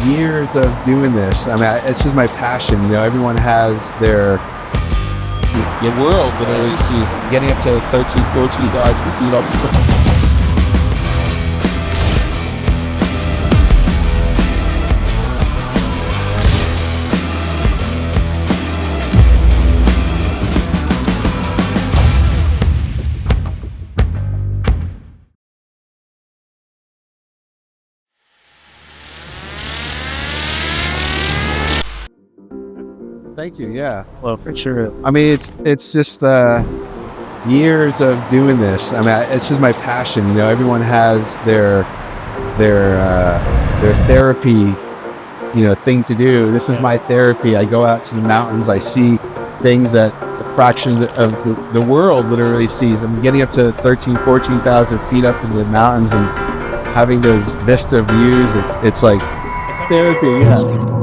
years of doing this. I mean, it's just my passion. You know, everyone has their world literally sees getting up to 13, 14 guys with feet up. Thank you. Yeah. Well, for sure. I mean, it's just years of doing this. I mean, it's just my passion. You know, everyone has their therapy, you know, thing to do. This is my therapy. I go out to the mountains. I see things that a fraction of the world literally sees. I'm getting up to 13, 14,000 feet up in the mountains and having those vista views. It's like it's therapy. Yeah.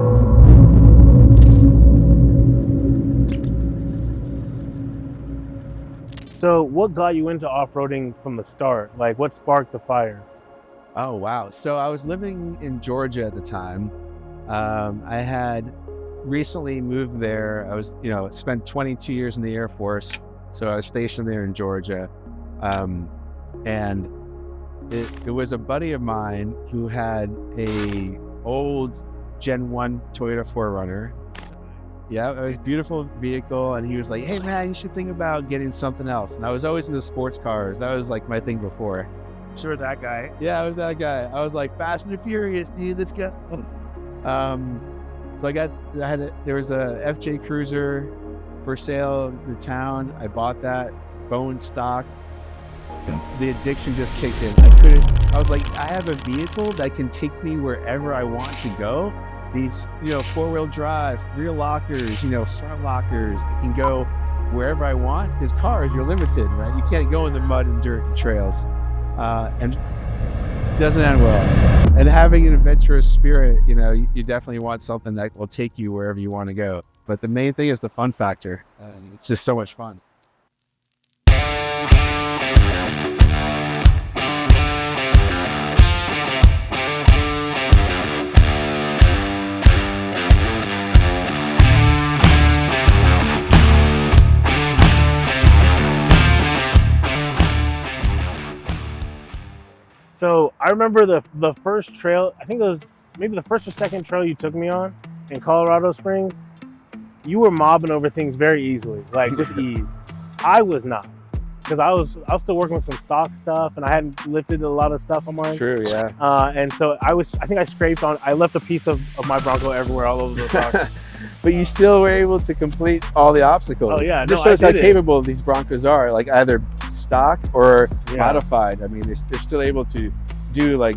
So what got you into off-roading from the start? Like, what sparked the fire? Oh, wow. So I was living in Georgia at the time. I had recently moved there. I was, you know, spent 22 years in the Air Force. So I was stationed there in Georgia. And it was a buddy of mine who had a old Gen 1 Toyota 4Runner. Yeah, it was a beautiful vehicle, and he was like, "Hey man, you should think about getting something else." And I was always into sports cars. That was like my thing before. Sure, that guy. Yeah, I was that guy. I was like, Fast and Furious, dude, let's go. So there was a FJ Cruiser for sale in the town. I bought that, bone stock. The addiction just kicked in. I was like, I have a vehicle that can take me wherever I want to go. These, you know, 4-wheel drive, rear lockers, you know, front lockers. I can go wherever I want. Because cars, you're limited, right? You can't go in the mud and dirt and trails. And it doesn't end well. And having an adventurous spirit, you know, you definitely want something that will take you wherever you want to go. But the main thing is the fun factor. It's just so much fun. So I remember the first trail, I think it was maybe the first or second trail you took me on in Colorado Springs. You were mobbing over things very easily, like with ease. I was not, because I was still working with some stock stuff, and I hadn't lifted a lot of stuff on mine. True, yeah. And so I think I left a piece of my Bronco everywhere, all over those rocks. But you still were able to complete all the obstacles. Oh yeah, this shows how capable these Broncos are, like either stock or modified. I mean, they're still able to do like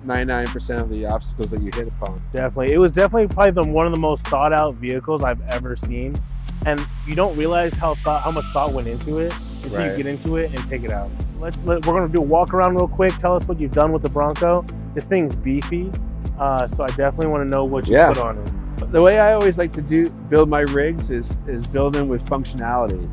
99% of the obstacles that you hit upon. Definitely. It was definitely probably one of the most thought out vehicles I've ever seen. And you don't realize how much thought went into it until you get into it and take it out. We're going to do a walk around real quick. Tell us what you've done with the Bronco. This thing's beefy. So I definitely want to know what you put on it. The way I always like to build my rigs is build them with functionality.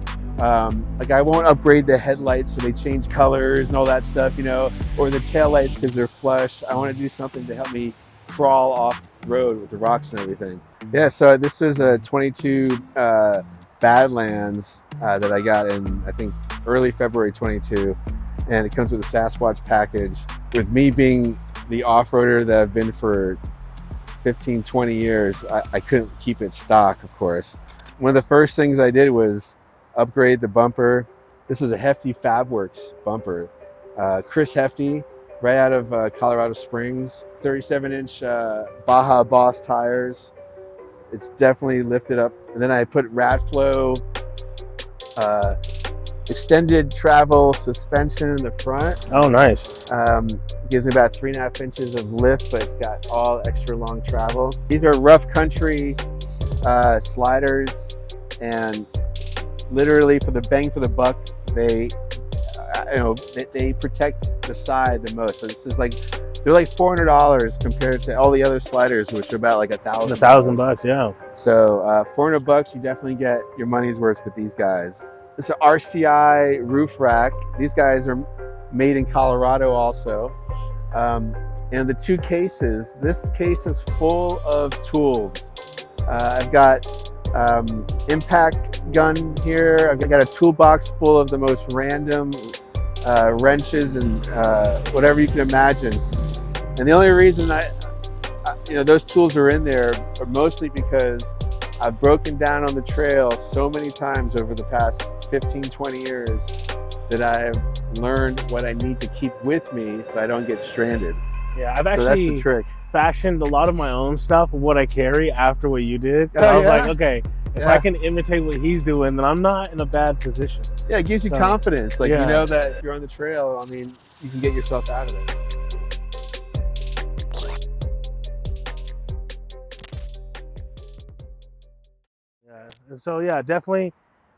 Like I won't upgrade the headlights so they change colors and all that stuff, you know, or the taillights because they're flush. I want to do something to help me crawl off the road with the rocks and everything. Yeah, so this was a 22 Badlands that I got in, I think, early February 22. And it comes with a Sasquatch package. With me being the off-roader that I've been for 15, 20 years, I couldn't keep it stock, of course. One of the first things I did was upgrade the bumper. This is a Hefty Fabworks bumper. Chris Hefty, right out of Colorado Springs, 37-inch Baja Boss tires. It's definitely lifted up. And then I put Radflow extended travel suspension in the front. Oh, nice. Gives me about 3.5 inches of lift, but it's got all extra long travel. These are rough country sliders, and literally for the bang for the buck, they protect the side the most. So this is like, they're like $400 compared to all the other sliders, which are about like $1,000. $1,000, yeah. So $400, you definitely get your money's worth with these guys. This is an RCI roof rack. These guys are made in Colorado also. And the two cases, this case is full of tools. I've got impact gun here. I've got a toolbox full of the most random wrenches and whatever you can imagine. And the only reason those tools are in there are mostly because I've broken down on the trail so many times over the past 15, 20 years that I've learned what I need to keep with me so I don't get stranded. Yeah, I've So that's the trick. fashioned a lot of my own stuff of what I carry after what you did. Oh, I was yeah? like, okay, if I can imitate what he's doing, then I'm not in a bad position. Yeah, it gives you confidence. Like, yeah. you know that if you're on the trail, I mean, you can get yourself out of it. Yeah. And so, yeah, definitely.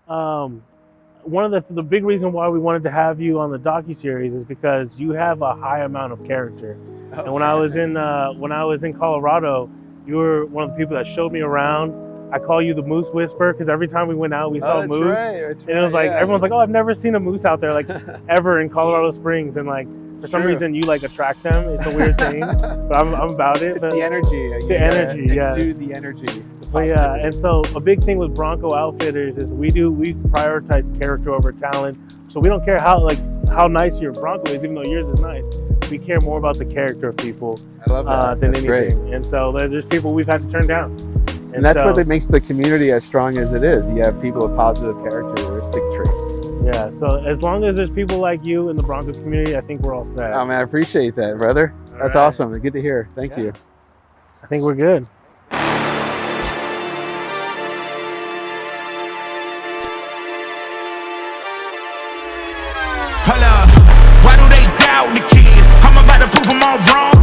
One of the big reason why we wanted to have you on the docuseries is because you have a high amount of character. Okay. And when I was in Colorado, you were one of the people that showed me around. I call you the Moose Whisperer because every time we went out, we saw a moose. That's and it was like, everyone's like, oh, I've never seen a moose out there, like ever in Colorado Springs. And like, for some reason, you like attract them. It's a weird thing, but I'm about it. It's the energy. The energy, yeah. Exude the energy. But yeah, and so a big thing with Bronco Outfitters is we prioritize character over talent. So we don't care how nice your Bronco is, even though yours is nice. We care more about the character of people I love that. than that's anything. Great. And so there's people we've had to turn down. And that's what makes the community as strong as it is. You have people with positive characteristic traits. Yeah, so as long as there's people like you in the Bronco community, I think we're all set. Oh man, I appreciate that, brother. That's awesome. Good to hear. Thank you. I think we're good. Hold up, why do they doubt the kid? I'm about to prove them all wrong.